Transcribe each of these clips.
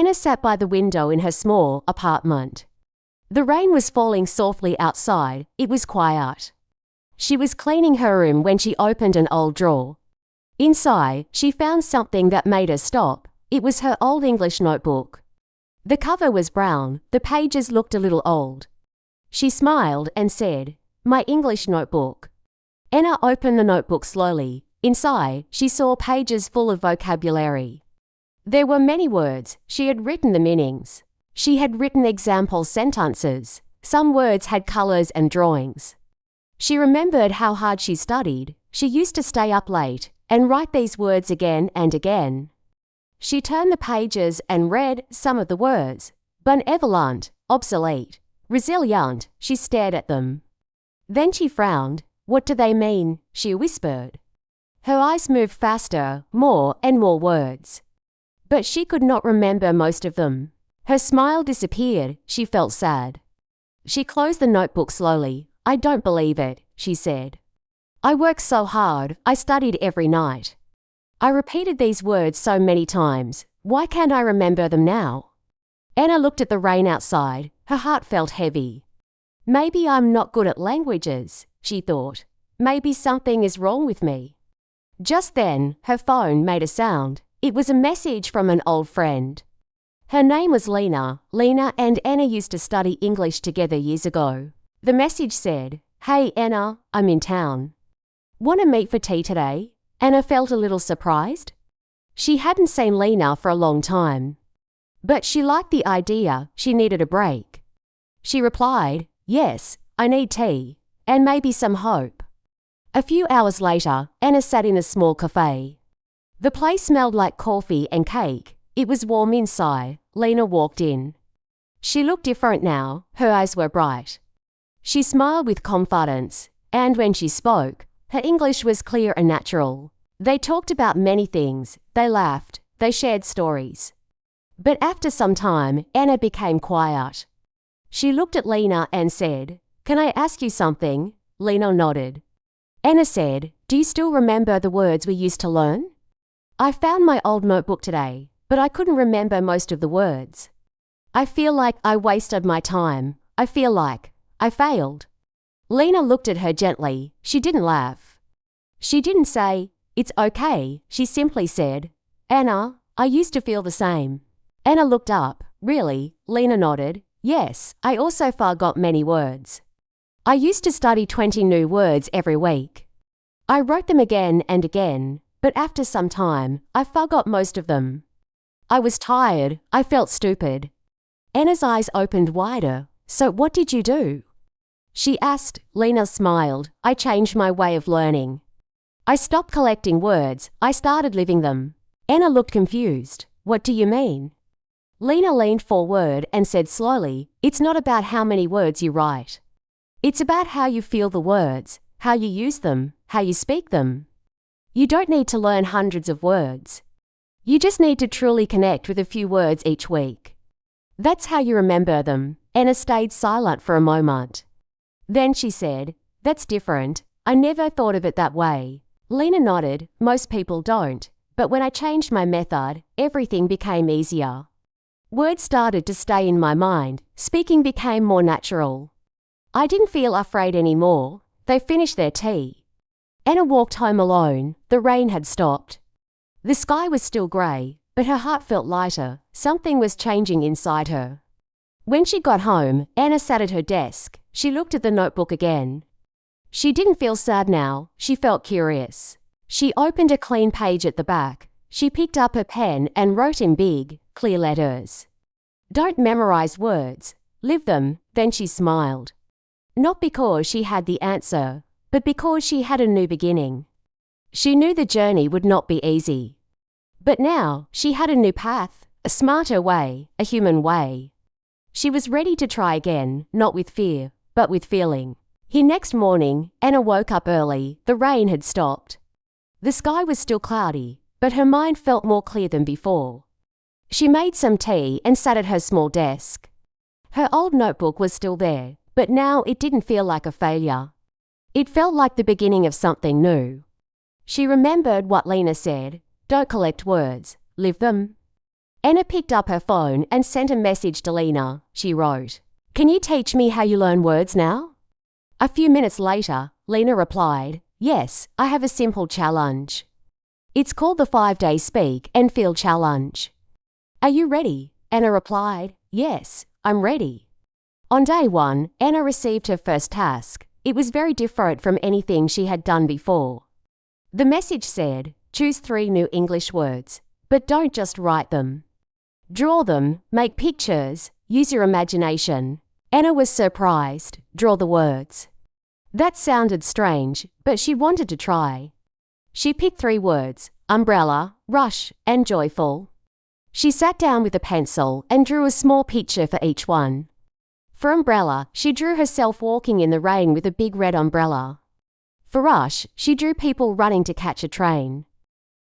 Anna sat by the window in her small apartment. The rain was falling softly outside. It was quiet. She was cleaning her room when she opened an old drawer. Inside, she found something that made her stop. It was her old English notebook. The cover was brown. The pages looked a little old. She smiled and said, "My English notebook." Anna opened the notebook slowly. Inside, she saw pages full of vocabulary. There were many words. She had written the meanings. She had written example sentences. Some words had colors and drawings. She remembered how hard she studied. She used to stay up late and write these words again and again. She turned the pages and read some of the words. Benevolent, obsolete, resilient. She stared at them. Then she frowned. "What do they mean?" she whispered. Her eyes moved faster, more and more words. But she could not remember most of them. Her smile disappeared. She felt sad. She closed the notebook slowly. "I don't believe it," she said. "I worked so hard. I studied every night. I repeated these words so many times. Why can't I remember them now?" Anna looked at the rain outside. Her heart felt heavy. "Maybe I'm not good at languages," she thought. "Maybe something is wrong with me." Just then, her phone made a sound. It was a message from an old friend. Her name was Lena. Lena and Anna used to study English together years ago. The message said, "Hey Anna, I'm in town. Want to meet for tea today?" Anna felt a little surprised. She hadn't seen Lena for a long time. But she liked the idea. She needed a break. She replied, "Yes, I need tea. And maybe some hope." A few hours later, Anna sat in a small cafe. The place smelled like coffee and cake. It was warm inside. Lena walked in. She looked different now. Her eyes were bright. She smiled with confidence, and when she spoke, her English was clear and natural. They talked about many things. They laughed. They shared stories. But after some time, Anna became quiet. She looked at Lena and said, "Can I ask you something?" Lena nodded. Anna said, "Do you still remember the words we used to learn?" "I found my old notebook today, but I couldn't remember most of the words. I feel like I wasted my time. I feel like I failed." Lena looked at her gently. She didn't laugh. She didn't say, "It's okay." She simply said, "Anna, I used to feel the same." Anna looked up. "Really?" Lena nodded. "Yes, I also forgot many words. I used to study 20 new words every week. I wrote them again and again, but after some time, I forgot most of them. I was tired. I felt stupid." Anna's eyes opened wider. "So what did you do?" she asked. Lena smiled. "I changed my way of learning. I stopped collecting words. I started living them." Anna looked confused. "What do you mean?" Lena leaned forward and said slowly, "It's not about how many words you write. It's about how you feel the words, how you use them, how you speak them. You don't need to learn hundreds of words. You just need to truly connect with a few words each week. That's how you remember them." Anna stayed silent for a moment. Then she said, "That's different. I never thought of it that way." Lena nodded. "Most people don't. But when I changed my method, everything became easier. Words started to stay in my mind. Speaking became more natural. I didn't feel afraid anymore." They finished their tea. Anna walked home alone. The rain had stopped. The sky was still grey, but her heart felt lighter. Something was changing inside her. When she got home, Anna sat at her desk. She looked at the notebook again. She didn't feel sad now. She felt curious. She opened a clean page at the back. She picked up a pen and wrote in big, clear letters, "Don't memorize words. Live them." Then she smiled. Not because she had the answer, but because she had a new beginning. She knew the journey would not be easy. But now she had a new path, a smarter way, a human way. She was ready to try again, not with fear, but with feeling. The next morning, Anna woke up early. The rain had stopped. The sky was still cloudy, but her mind felt more clear than before. She made some tea and sat at her small desk. Her old notebook was still there, but now it didn't feel like a failure. It felt like the beginning of something new. She remembered what Lena said, "Don't collect words, live them." Anna picked up her phone and sent a message to Lena. She wrote, "Can you teach me how you learn words now?" A few minutes later, Lena replied, "Yes, I have a simple challenge. It's called the 5-Day Speak and Feel Challenge. Are you ready?" Anna replied, "Yes, I'm ready." On day 1, Anna received her first task. It was very different from anything she had done before. The message said, "Choose 3 new English words, but don't just write them. Draw them, make pictures, use your imagination." Anna was surprised. Draw the words. That sounded strange, but she wanted to try. She picked 3 words: umbrella, rush, and joyful. She sat down with a pencil and drew a small picture for each one. For umbrella, she drew herself walking in the rain with a big red umbrella. For rush, she drew people running to catch a train.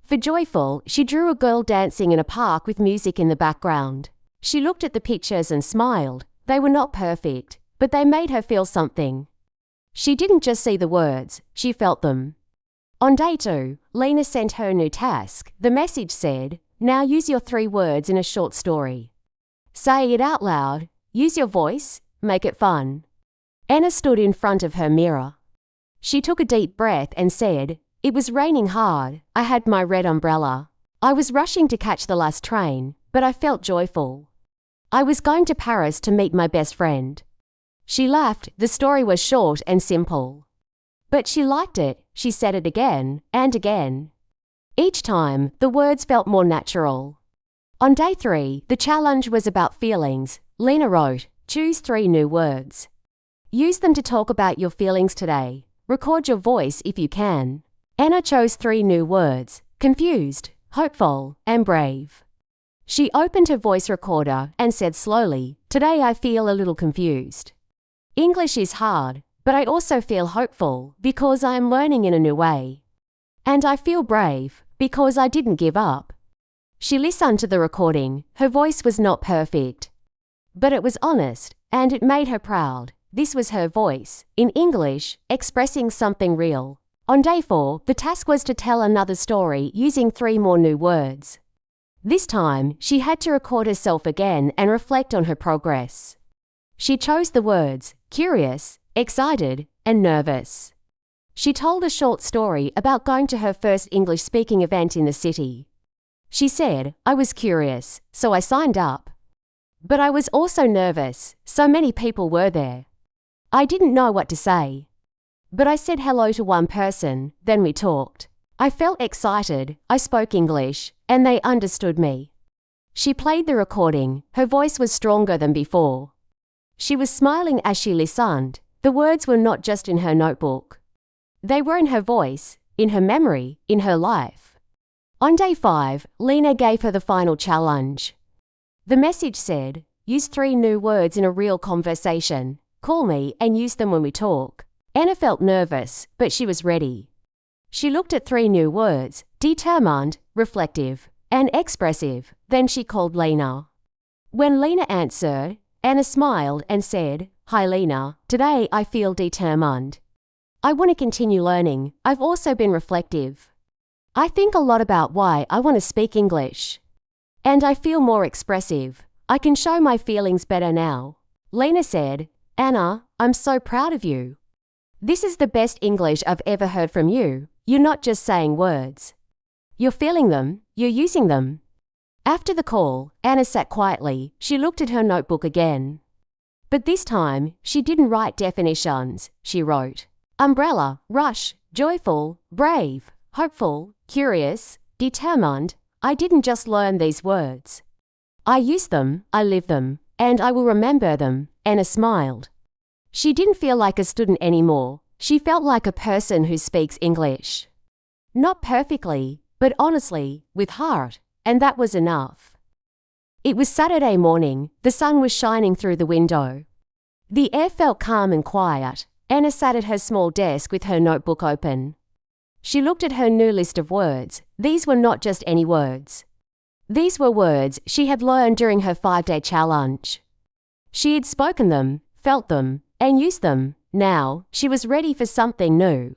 For joyful, she drew a girl dancing in a park with music in the background. She looked at the pictures and smiled. They were not perfect, but they made her feel something. She didn't just see the words, she felt them. On day 2, Lena sent her a new task. The message said, "Now use your 3 words in a short story. Say it out loud, use your voice, make it fun." Anna stood in front of her mirror. She took a deep breath and said, "It was raining hard. I had my red umbrella. I was rushing to catch the last train, but I felt joyful. I was going to Paris to meet my best friend." She laughed. The story was short and simple. But she liked it. She said it again and again. Each time, the words felt more natural. On day 3, the challenge was about feelings. Lena wrote, "Choose 3 new words. Use them to talk about your feelings today. Record your voice if you can." Anna chose 3 new words: confused, hopeful, and brave. She opened her voice recorder and said slowly, "Today I feel a little confused. English is hard, but I also feel hopeful because I am learning in a new way. And I feel brave because I didn't give up." She listened to the recording. Her voice was not perfect, but it was honest, and it made her proud. This was her voice, in English, expressing something real. On day 4, the task was to tell another story using 3 more new words. This time, she had to record herself again and reflect on her progress. She chose the words curious, excited, and nervous. She told a short story about going to her first English speaking event in the city. She said, "I was curious, so I signed up. But I was also nervous, so many people were there. I didn't know what to say. But I said hello to one person, then we talked. I felt excited, I spoke English, and they understood me." She played the recording. Her voice was stronger than before. She was smiling as she listened. The words were not just in her notebook. They were in her voice, in her memory, in her life. On day 5, Lena gave her the final challenge. The message said, "Use 3 new words in a real conversation. Call me and use them when we talk." Anna felt nervous, but she was ready. She looked at 3 new words: determined, reflective, and expressive. Then she called Lena. When Lena answered, Anna smiled and said, "Hi Lena, today I feel determined. I want to continue learning. I've also been reflective. I think a lot about why I want to speak English. And I feel more expressive. I can show my feelings better now." Lena said, "Anna, I'm so proud of you. This is the best English I've ever heard from you. You're not just saying words. You're feeling them, you're using them." After the call, Anna sat quietly. She looked at her notebook again. But this time, she didn't write definitions. She wrote, umbrella, rush, joyful, brave, hopeful, curious, determined. I didn't just learn these words. I used them, I lived them, and I will remember them. Anna smiled. She didn't feel like a student anymore. She felt like a person who speaks English. Not perfectly, but honestly, with heart, and that was enough. It was Saturday morning. The sun was shining through the window. The air felt calm and quiet. Anna sat at her small desk with her notebook open. She looked at her new list of words. These were not just any words. These were words she had learned during her 5-day challenge. She had spoken them, felt them, and used them. Now, she was ready for something new.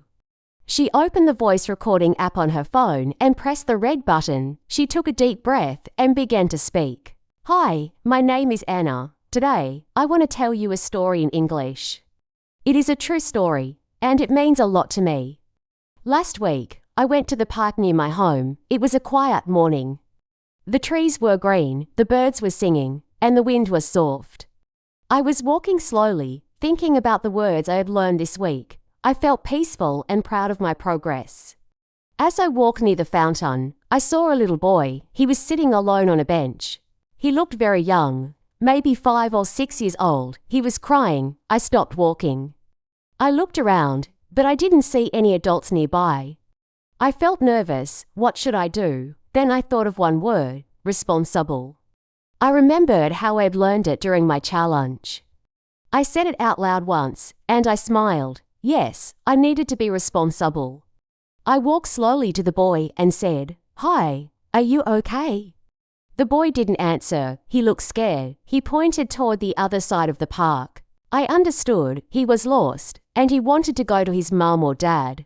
She opened the voice recording app on her phone and pressed the red button. She took a deep breath and began to speak. Hi, my name is Anna. Today, I want to tell you a story in English. It is a true story, and it means a lot to me. Last week, I went to the park near my home. It was a quiet morning. The trees were green, the birds were singing, and the wind was soft. I was walking slowly, thinking about the words I had learned this week. I felt peaceful and proud of my progress. As I walked near the fountain, I saw a little boy. He was sitting alone on a bench. He looked very young, maybe 5 or 6 years old. He was crying. I stopped walking. I looked around, but I didn't see any adults nearby. I felt nervous. What should I do? Then I thought of one word: responsible. I remembered how I had learned it during my challenge. I said it out loud once, and I smiled. Yes, I needed to be responsible. I walked slowly to the boy and said, "Hi, are you okay?" The boy didn't answer. He looked scared. He pointed toward the other side of the park. I understood. He was lost, and he wanted to go to his mom or dad.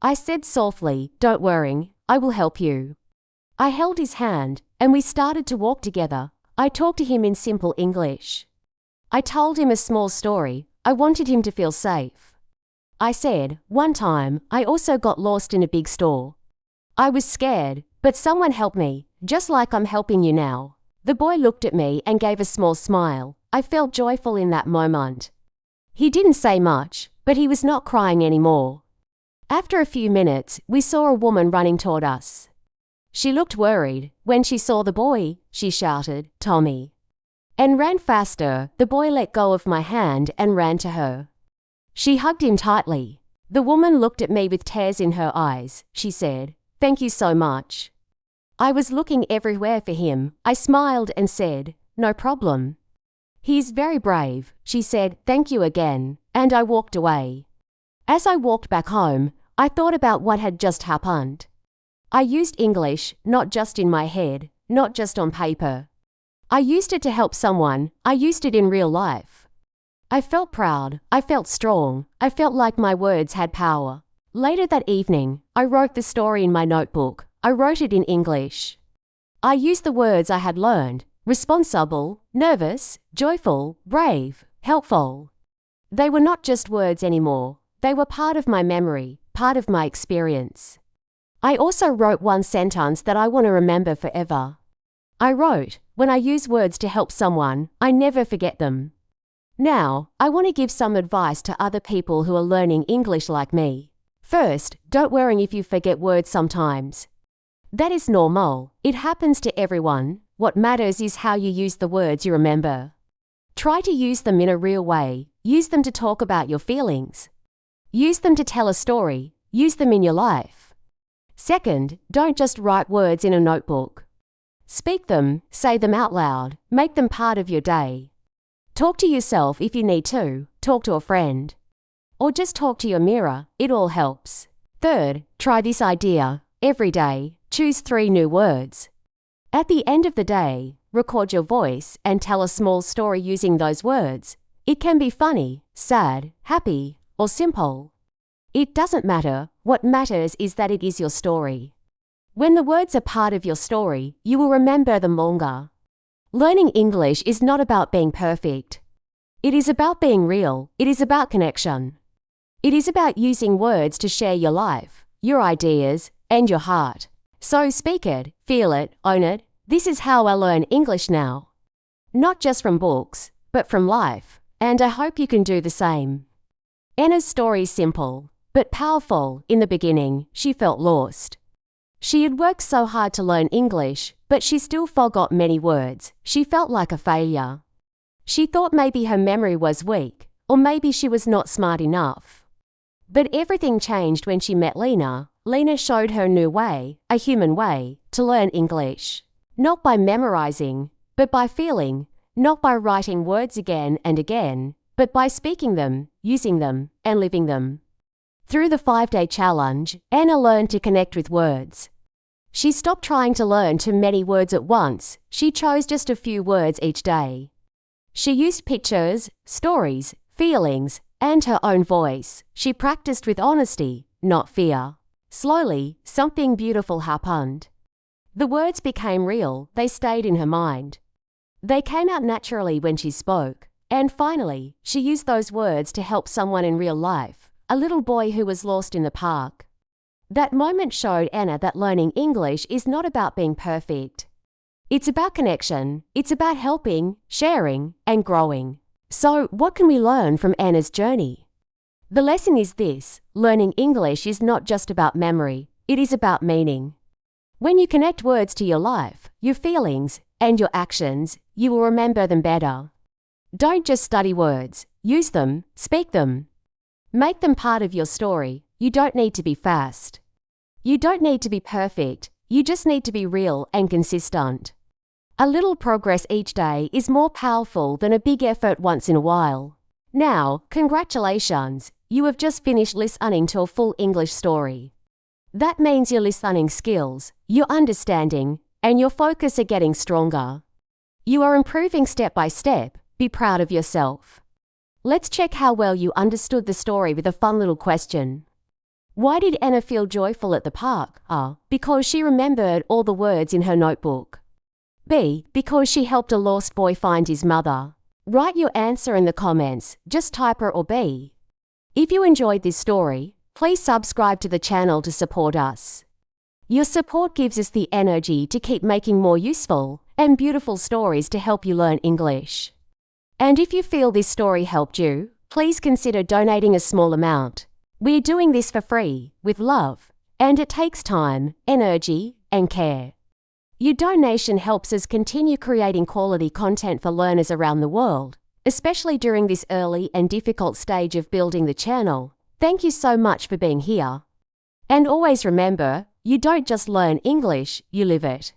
I said softly, "Don't worry, I will help you." I held his hand, and we started to walk together. I talked to him in simple English. I told him a small story. I wanted him to feel safe. I said, "One time, I also got lost in a big store. I was scared, but someone helped me, just like I'm helping you now." The boy looked at me and gave a small smile. I felt joyful in that moment. He didn't say much, but he was not crying anymore. After a few minutes, we saw a woman running toward us. She looked worried. When she saw the boy, she shouted, "Tommy," and ran faster. The boy let go of my hand and ran to her. She hugged him tightly. The woman looked at me with tears in her eyes. She said, "Thank you so much." I was looking everywhere for him. I smiled and said, "No problem." "He is very brave," she said. "Thank you again," and I walked away. As I walked back home, I thought about what had just happened. I used English, not just in my head, not just on paper. I used it to help someone. I used it in real life. I felt proud. I felt strong. I felt like my words had power. Later that evening, I wrote the story in my notebook. I wrote it in English. I used the words I had learned: responsible, nervous, joyful, brave, helpful. They were not just words anymore. They were part of my memory, part of my experience. I also wrote one sentence that I want to remember forever. I wrote, "When I use words to help someone, I never forget them." Now, I want to give some advice to other people who are learning English like me. First, don't worry if you forget words sometimes. That is normal. It happens to everyone. What matters is how you use the words you remember. Try to use them in a real way. Use them to talk about your feelings. Use them to tell a story. Use them in your life. Second, don't just write words in a notebook. Speak them, say them out loud, make them part of your day. Talk to yourself if you need to. Talk to a friend. Or just talk to your mirror. It all helps. Third, try this idea. Every day, choose 3 new words. At the end of the day, record your voice and tell a small story using those words. It can be funny, sad, happy, or simple. It doesn't matter. What matters is that it is your story. When the words are part of your story, you will remember them longer. Learning English is not about being perfect. It is about being real. It is about connection. It is about using words to share your life, your ideas, and your heart. So speak it, feel it, own it. This is how I learn English now. Not just from books, but from life. And I hope you can do the same. Anna's story is simple, but powerful. In the beginning, she felt lost. She had worked so hard to learn English, but she still forgot many words. She felt like a failure. She thought maybe her memory was weak, or maybe she was not smart enough. But everything changed when she met Lena. Lena showed her a new way, a human way, to learn English. Not by memorizing, but by feeling. Not by writing words again and again, but by speaking them, using them, and living them. Through the 5-day challenge, Anna learned to connect with words. She stopped trying to learn too many words at once. She chose just a few words each day. She used pictures, stories, feelings, and her own voice. She practiced with honesty, not fear. Slowly, something beautiful happened. The words became real, they stayed in her mind. They came out naturally when she spoke, and finally, she used those words to help someone in real life, a little boy who was lost in the park. That moment showed Anna that learning English is not about being perfect. It's about connection, it's about helping, sharing, and growing. So, what can we learn from Anna's journey? The lesson is this: learning English is not just about memory, it is about meaning. When you connect words to your life, your feelings, and your actions, you will remember them better. Don't just study words, use them, speak them. Make them part of your story. You don't need to be fast. You don't need to be perfect, you just need to be real and consistent. A little progress each day is more powerful than a big effort once in a while. Now, congratulations, you have just finished listening to a full English story. That means your listening skills, your understanding, and your focus are getting stronger. You are improving step by step. Be proud of yourself. Let's check how well you understood the story with a fun little question. Why did Anna feel joyful at the park? A. Because she remembered all the words in her notebook. B. Because she helped a lost boy find his mother. Write your answer in the comments, just type A or B. If you enjoyed this story, please subscribe to the channel to support us. Your support gives us the energy to keep making more useful and beautiful stories to help you learn English. And if you feel this story helped you, please consider donating a small amount. We're doing this for free, with love, and it takes time, energy, and care. Your donation helps us continue creating quality content for learners around the world, especially during this early and difficult stage of building the channel. Thank you so much for being here. And always remember, you don't just learn English, you live it.